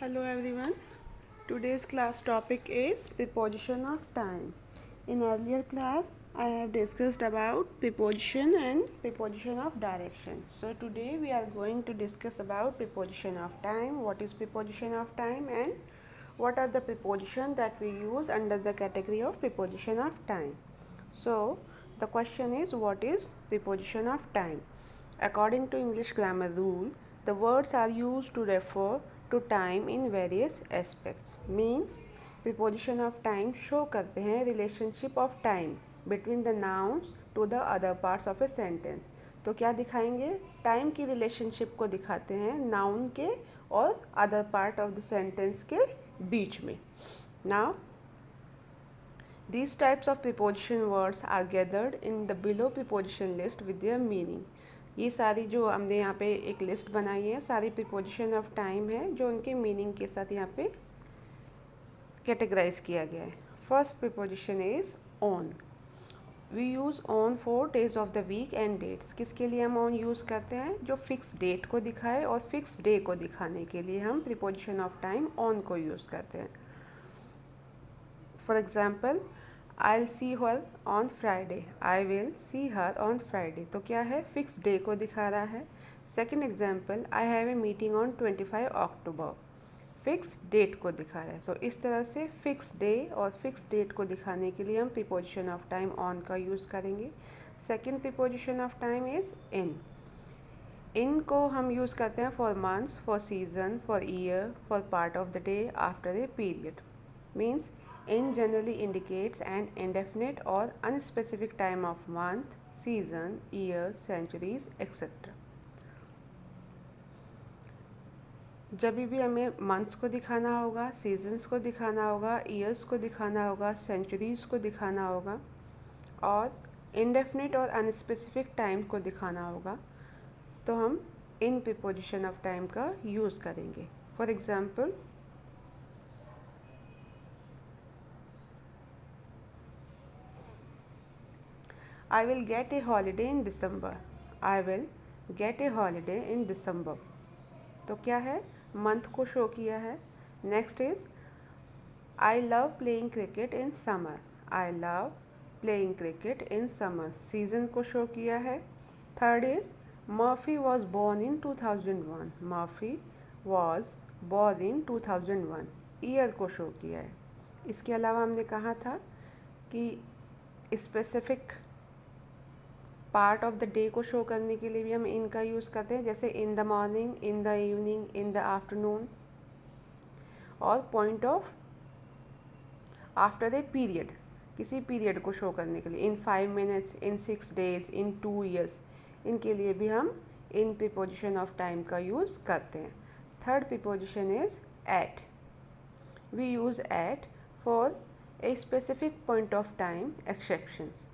Hello everyone. Today's class topic is preposition of time. In earlier class, I have discussed about preposition and preposition of direction. So today we are going to discuss about preposition of time, what is preposition of time and what are the preposition that we use under the category of preposition of time. So the question is, what is preposition of time? According to English grammar rule, the words are used to refer to time in various aspects. Means preposition of time show करते हैं relationship of time between the nouns to the other parts of a sentence. तो क्या दिखाएंगे? Time की relationship को दिखाते हैं noun के और other part of the sentence के बीच में. Now these types of preposition words are gathered in the below preposition list with their meaning. ये सारी जो हमने यहाँ पे एक लिस्ट बनाई है सारी preposition of time है जो उनके मीनिंग के साथ यहाँ पे कैटेगराइज किया गया है. First preposition is on. We use on for days of the week and dates. किसके लिए हम on यूज़ करते हैं? जो फिक्स डेट को दिखाए और फिक्स डे को दिखाने के लिए हम preposition of time on को यूज़ करते हैं. For example, I'll see her on Friday. I will see her on Friday. तो क्या है? फिक्स डे को दिखा रहा है. Second example, I have a meeting on 25 October. Fix date को दिखा रहा है. सो इस तरह से फिक्स डे और फिक्स डेट को दिखाने के लिए हम प्रीपोजिशन ऑफ टाइम ऑन का यूज़ करेंगे. Second preposition of time is in. In को हम यूज़ करते हैं for months, for season, for year, for part of the day, after a period. Means in generally indicates an indefinite or unspecific time of month, season, year, centuries, etc. जब भी हमें months को दिखाना होगा, seasons को दिखाना होगा, years को दिखाना होगा, सेंचुरीज़ को दिखाना होगा और इंडेफिनिट और अनस्पेसिफिक टाइम को दिखाना होगा तो हम इन प्रीपोजिशन ऑफ टाइम का यूज़ करेंगे. For example, I will get a holiday in December. I will get a holiday in December. तो क्या है? मंथ को शो किया है. Next is I love playing cricket in summer. I love playing cricket in summer. Season को show किया है. Third is Murphy was born in 2001. Murphy was born in 2001. Year को शो किया है. इसके अलावा हमने कहा था कि specific part of the day को शो करने के लिए भी हम इनका यूज़ करते हैं, जैसे in the morning, in the evening, in the afternoon. और point of after a period, किसी पीरियड को शो करने के लिए, in 5 minutes, in 6 days, in 2 years, इनके लिए भी हम इन प्रीपोजिशन ऑफ टाइम का यूज़ करते हैं. Third preposition is at. We use at for a specific point of time exceptions.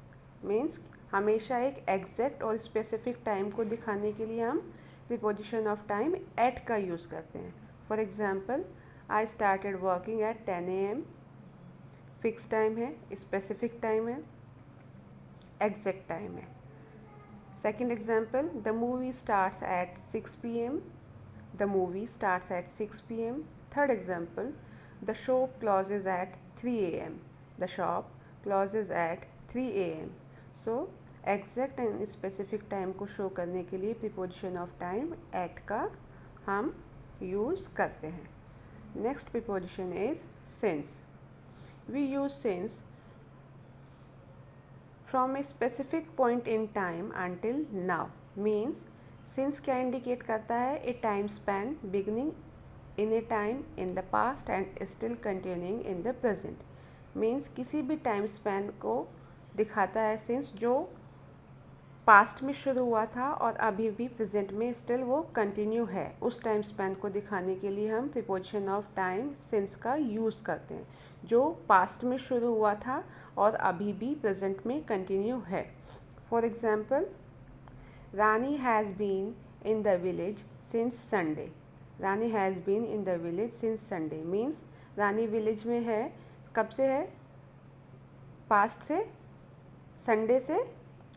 Means हमेशा एक एग्जैक्ट और स्पेसिफिक टाइम को दिखाने के लिए हम प्रीपोजिशन ऑफ टाइम एट का यूज़ करते हैं. For example, I started working at 10 AM. Fix time है, स्पेसिफिक टाइम है, एग्जैक्ट टाइम है. Second example, the movie starts at 6 PM. The movie starts at 6 PM. Third example, the shop closes at 3 AM. The shop closes at 3 AM. So exact and specific time को show करने के लिए preposition of time at का हम use करते हैं. Next preposition is since. We use since from a specific point in time until now. Means since क्या indicate करता है? A time span beginning in a time in the past and still continuing in the present. Means किसी भी time span को दिखाता है since जो past में शुरू हुआ था और अभी भी प्रेजेंट में स्टिल वो कंटिन्यू है. उस टाइम स्पैन को दिखाने के लिए हम प्रीपोजिशन ऑफ टाइम सिंस का यूज़ करते हैं जो पास्ट में शुरू हुआ था और अभी भी प्रेजेंट में कंटिन्यू है. For example, Rani has been in the village since Sunday. Rani has been in the village since Sunday. Means Rani village में है. कब से है? पास्ट से, संडे से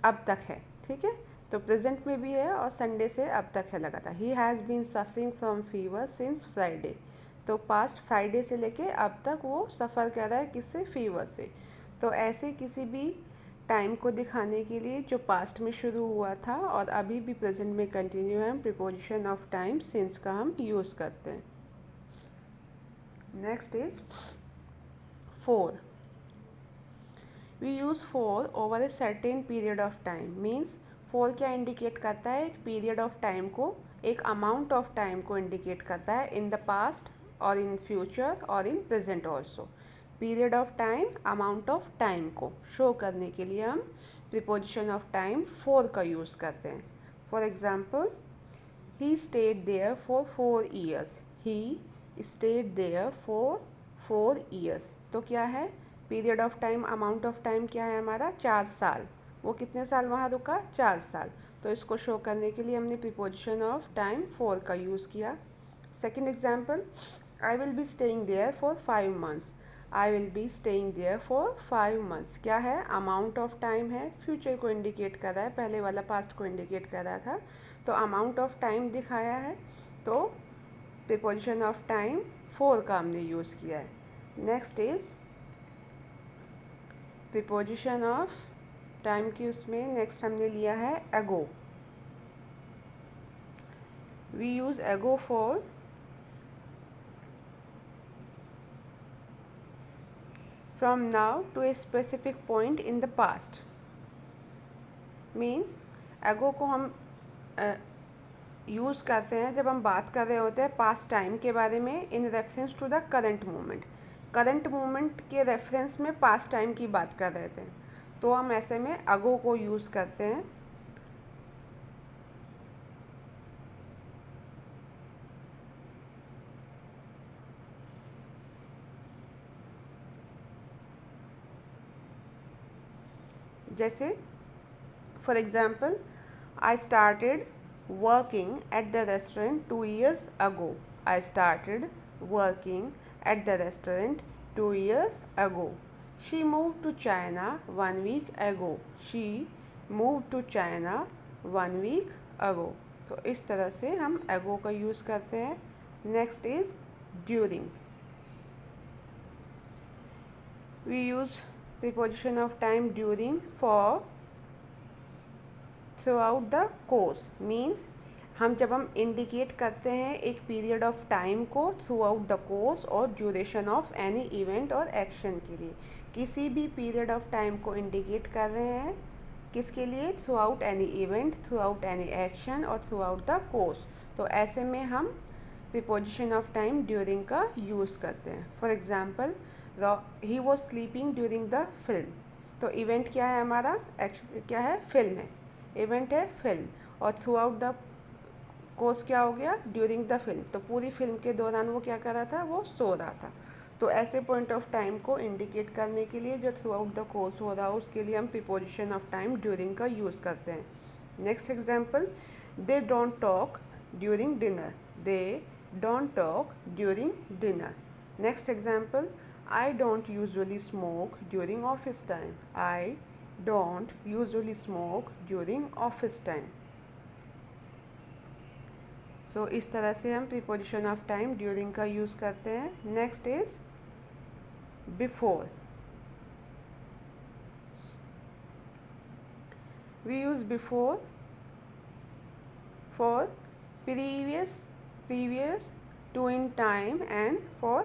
अब तक है. ठीक है, तो प्रेजेंट में भी है और संडे से अब तक है लगातार. He has been suffering from fever since Friday. तो पास्ट फ्राइडे से लेके अब तक वो सफ़र कर रहा है किससे, फीवर से। तो ऐसे किसी भी टाइम को दिखाने के लिए जो पास्ट में शुरू हुआ था और अभी भी प्रेजेंट में कंटिन्यू है, हम प्रीपोजिशन ऑफ टाइम सिंस का हम यूज़ करते हैं। Next is for. We use for over a certain period of time. Means for क्या इंडिकेट करता है, एक पीरियड ऑफ टाइम को, एक अमाउंट ऑफ टाइम को इंडिकेट करता है इन द पास्ट और इन फ्यूचर और in present also. Period of time, amount of time को शो करने के लिए हम प्रीपोजिशन ऑफ टाइम for का यूज़ करते हैं। For example, he stayed there for 4 years. He stayed there for 4 years. तो क्या है, period of time, amount of time क्या है हमारा, 4 साल। वो कितने साल वहाँ रुका, 4 साल। तो इसको शो करने के लिए हमने प्रीपोजिशन ऑफ टाइम for का यूज़ किया। Second example, I will be staying there for 5 months. I will be staying there for 5 months क्या है, अमाउंट ऑफ टाइम है, फ्यूचर को इंडिकेट कर रहा है, पहले वाला पास्ट को इंडिकेट कर रहा था, तो अमाउंट ऑफ टाइम दिखाया है, तो प्रीपोजिशन ऑफ टाइम for का हमने यूज़ किया है। Next is preposition of time की, उसमें नेक्स्ट हमने लिया है ago. We use ago for from now to a specific point in the past. Means ago को हम यूज़ करते हैं जब हम बात कर रहे होते हैं पास्ट टाइम के बारे में in reference to the current moment. Current moment के रेफरेंस में पास्ट टाइम की बात कर रहे थे, तो हम ऐसे में ago को यूज़ करते हैं। जैसे for example, I started working at the restaurant 2 years ago. I started working at the restaurant 2 years ago. She move to China 1 week ago. She move to China 1 week ago. तो इस तरह से हम ago का use करते हैं। Next is during. We use preposition of time during for throughout the course. Means जब हम इंडिकेट करते हैं एक पीरियड ऑफ टाइम को थ्रू आउट द कोर्स और ड्यूरेशन ऑफ एनी इवेंट और एक्शन के लिए, किसी भी पीरियड ऑफ टाइम को इंडिकेट कर रहे हैं किसके लिए, throughout any event, throughout any action और थ्रू आउट द कोर्स। तो ऐसे में हम प्रीपोजिशन ऑफ टाइम ड्यूरिंग का यूज़ करते हैं। For example, he was sleeping during the film. तो इवेंट क्या है हमारा, क्या है, फिल्म है, इवेंट है फिल्म, और थ्रू आउट द कोर्स क्या हो गया, ड्यूरिंग द फिल्म। तो पूरी फिल्म के दौरान वो क्या कर रहा था, वो सो रहा था। तो ऐसे पॉइंट ऑफ टाइम को इंडिकेट करने के लिए जो थ्रू आउट द कोर्स हो रहा हो उसके लिए हम प्रीपोजिशन ऑफ टाइम ड्यूरिंग का यूज़ करते हैं। Next example, they don't talk during dinner. They don't talk during dinner. Next example, I don't usually smoke during office time. I don't usually smoke during office time. So इस तरह से हम preposition of time during का use करते हैं। Next is before. We use before for previous to in time and for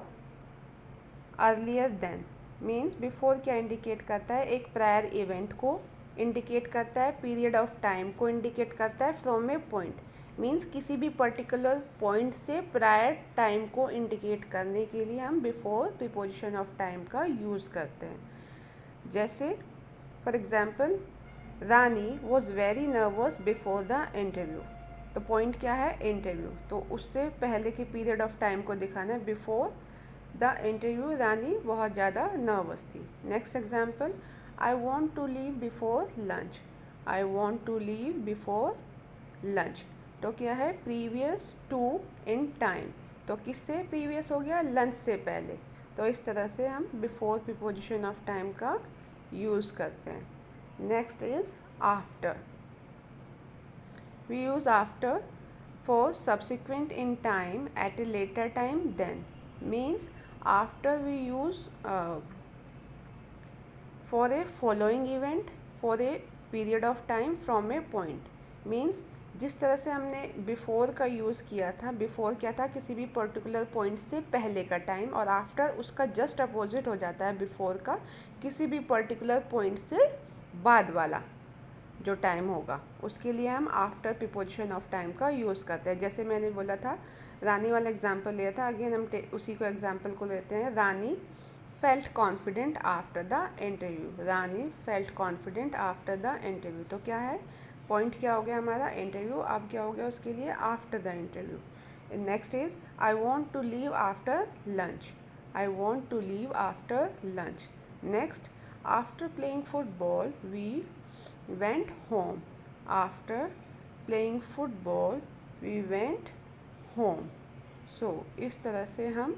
earlier than. Means before क्या indicate करता है, एक प्रायर इवेंट को इंडिकेट करता है, पीरियड ऑफ टाइम को इंडिकेट करता है फ्रॉम ए पॉइंट. मीन्स किसी भी पर्टिकुलर पॉइंट से प्रायर टाइम को इंडिकेट करने के लिए हम बिफोर प्रीपोजिशन ऑफ टाइम का यूज़ करते हैं. जैसे for example, Rani was very nervous before the interview. तो पॉइंट क्या है, इंटरव्यू. तो उससे पहले के पीरियड ऑफ टाइम को दिखाना है, बिफोर द इंटरव्यू रानी बहुत ज़्यादा नर्वस थी. Next example, I want to leave before lunch. I want to leave before lunch. तो क्या है, प्रीवियस टू इन टाइम. तो किससे प्रीवियस हो गया, लंच से पहले. तो इस तरह से हम बिफोर प्रीपोजिशन ऑफ टाइम का यूज़ करते हैं. Next is after. We use after for subsequent in time at a later time then. means after we use for a following event for a period of time from a point, means जिस तरह से हमने before का use किया था, before क्या था, किसी भी पर्टिकुलर पॉइंट से पहले का टाइम, और आफ्टर उसका जस्ट अपोजिट हो जाता है बिफोर का, किसी भी पर्टिकुलर पॉइंट से बाद वाला जो टाइम होगा, उसके लिए हम आफ्टर प्रीपोजिशन ऑफ टाइम का यूज़ करते हैं। जैसे मैंने बोला था, रानी वाला एग्जांपल लिया था, अगेन हम उसी को एग्जांपल को लेते हैं। Rani felt confident after the interview. Rani felt confident after the interview, तो क्या है, पॉइंट क्या हो गया हमारा, इंटरव्यू। अब क्या हो गया उसके लिए, after the interview. Next is I want to leave after lunch. I want to leave after lunch. Next, after playing football we went home. After playing football we went home. So इस तरह से हम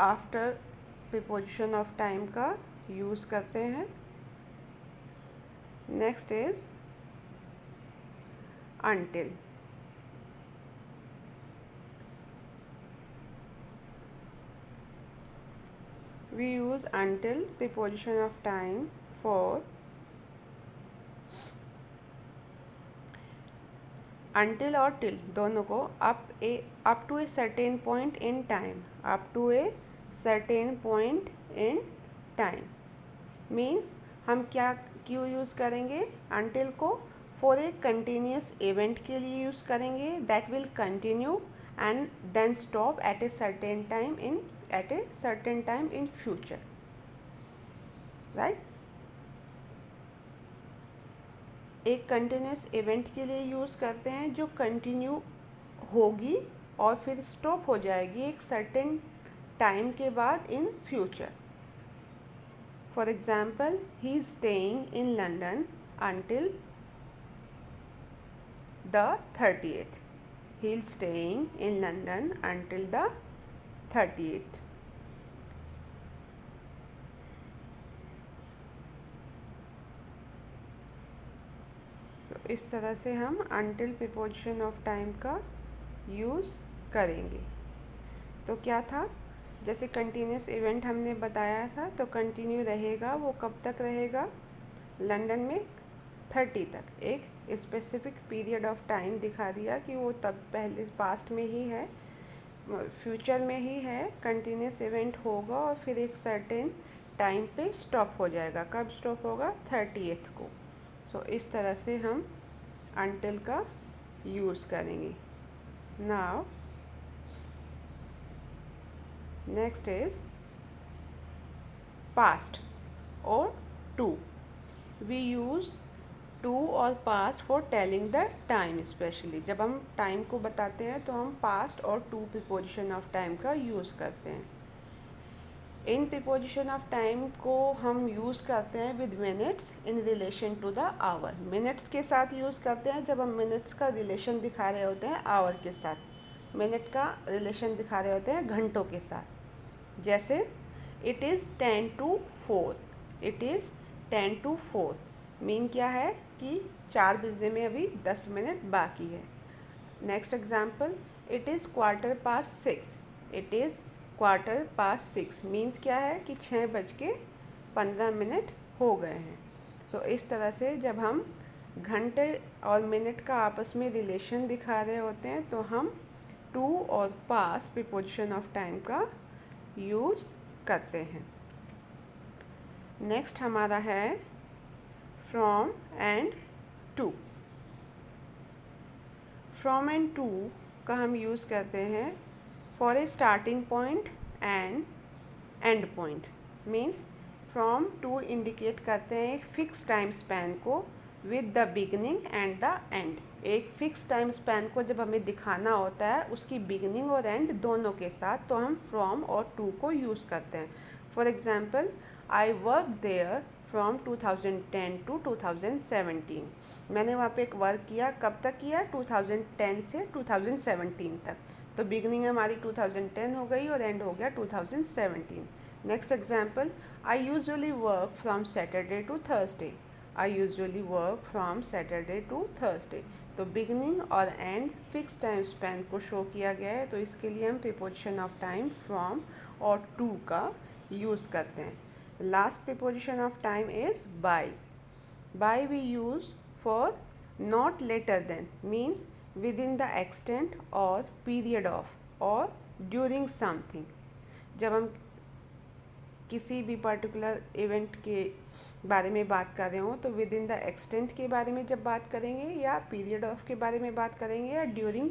after preposition of time का use करते हैं। Next is until। we use until preposition of time for until और till दोनों को up to a certain point in time, up to a certain point in time means हम क्या क्यों use करेंगे until को, for a continuous event के लिए यूज़ करेंगे that will continue and then stop at a certain time in future, right? एक continuous event के लिए यूज़ करते हैं जो कंटिन्यू होगी और फिर स्टॉप हो जाएगी एक सर्टेन टाइम के बाद in future. For example, he is staying in London until the 30th। He is staying in London until the 30th। इस तरह से हम until preposition ऑफ टाइम का यूज़ करेंगे। तो क्या था, जैसे कंटिन्यूस इवेंट हमने बताया था, तो कंटिन्यू रहेगा, वो कब तक रहेगा, लंदन में 30 तक। एक स्पेसिफिक पीरियड ऑफ टाइम दिखा दिया कि वो तब पहले पास्ट में ही है, फ्यूचर में ही है, कंटिन्यूस इवेंट होगा और फिर एक सर्टेन टाइम पे स्टॉप हो जाएगा। कब स्टॉप होगा, 30th को। सो इस तरह से हम until का यूज़ करेंगे। नाउ नेक्स्ट इज पास्ट और टू। वी यूज़ टू और past for telling the time. Specially जब हम टाइम को बताते हैं तो हम पास्ट और टू प्रीपोजिशन ऑफ टाइम का यूज़ करते हैं। इन प्रीपोजिशन ऑफ टाइम को हम यूज़ करते हैं with minutes in relation to the hour. Minutes के साथ यूज़ करते हैं जब हम मिनट्स का रिलेशन दिखा रहे होते हैं आवर के साथ, मिनट का रिलेशन दिखा रहे होते हैं घंटों के साथ। जैसे it is 10 to 4। It is 10 to 4 mean क्या है कि 4 बजने में अभी 10 मिनट बाकी है। Next example, it is 6:15। It is 6:15 means क्या है कि 6:15 हो गए हैं। सो इस तरह से जब हम घंटे और मिनट का आपस में रिलेशन दिखा रहे होते हैं तो हम टू और पास प्रीपोजिशन ऑफ टाइम का यूज़ करते हैं। नेक्स्ट हमारा है from and to. From and to का हम यूज़ करते हैं for a starting point and end point. Means from to indicate करते हैं एक फिक्स टाइम स्पैन को with the beginning and the end. एक फिक्स टाइम स्पैन को जब हमें दिखाना होता है उसकी बिगनिंग और एंड दोनों के साथ, तो हम फ्रॉम और टू को यूज़ करते हैं। For example, I work there from 2010 to 2017। मैंने वहाँ पे एक वर्क किया, कब तक किया, 2010 से 2017 तक। तो बिगनिंग हमारी 2010 हो गई और एंड हो गया 2017। Next example, I usually work from Saturday to Thursday. I usually work from Saturday to Thursday तो बिगनिंग और एंड फिक्स टाइम स्पैन को शो किया गया है, तो इसके लिए हम प्रीपोजिशन ऑफ टाइम फ्रॉम और टू का यूज़ करते हैं। Last preposition of time is by. By we use for not later than, means within the extent और पीरियड ऑफ और ड्यूरिंग समथिंग। जब हम किसी भी पर्टिकुलर इवेंट के बारे में बात कर रहे हो तो विद इन द एक्सटेंट के बारे में जब बात करेंगे, या पीरियड ऑफ के बारे में बात करेंगे, या ड्यूरिंग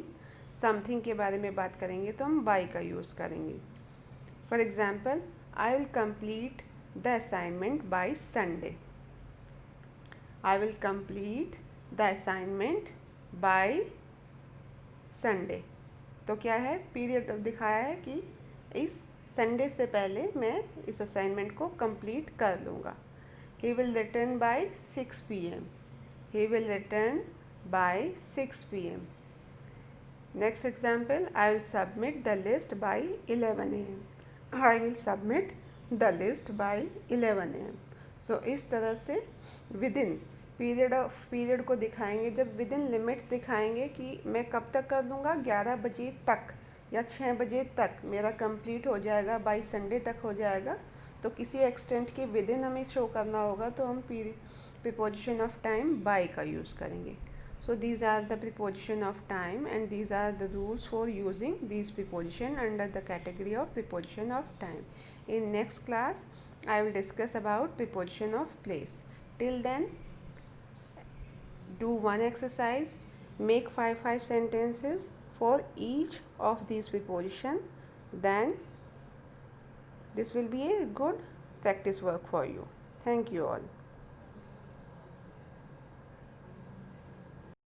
समथिंग के बारे में बात करेंगे, तो हम बाय का यूज़ करेंगे। For example, I will complete the assignment bye Sunday. I will complete the assignment bye Sunday. तो क्या है, पीरियड दिखाया है कि इस संडे से पहले मैं इस असाइनमेंट को कंप्लीट कर लूँगा। He will return by 6 PM। He will return by 6 PM। Next example, I will submit the list by 11 AM। I will submit the list by 11 AM। So इस तरह से विद इन पीरियड को दिखाएंगे। जब with in limit दिखाएंगे कि मैं कब तक कर लूँगा, 11 बजे तक या 6 बजे तक मेरा कंप्लीट हो जाएगा, बाय संडे तक हो जाएगा, तो किसी एक्सटेंट के विद इन हमें शो करना होगा, तो हम प्रीपोजिशन ऑफ टाइम बाय का यूज़ करेंगे। So these are the preposition of time and these are the rules for using these preposition under the category of preposition of time. In next class I will discuss about preposition of place. Till then, do one exercise, make 5 sentences for each of these preposition. Then this will be a good practice work for you. Thank you all.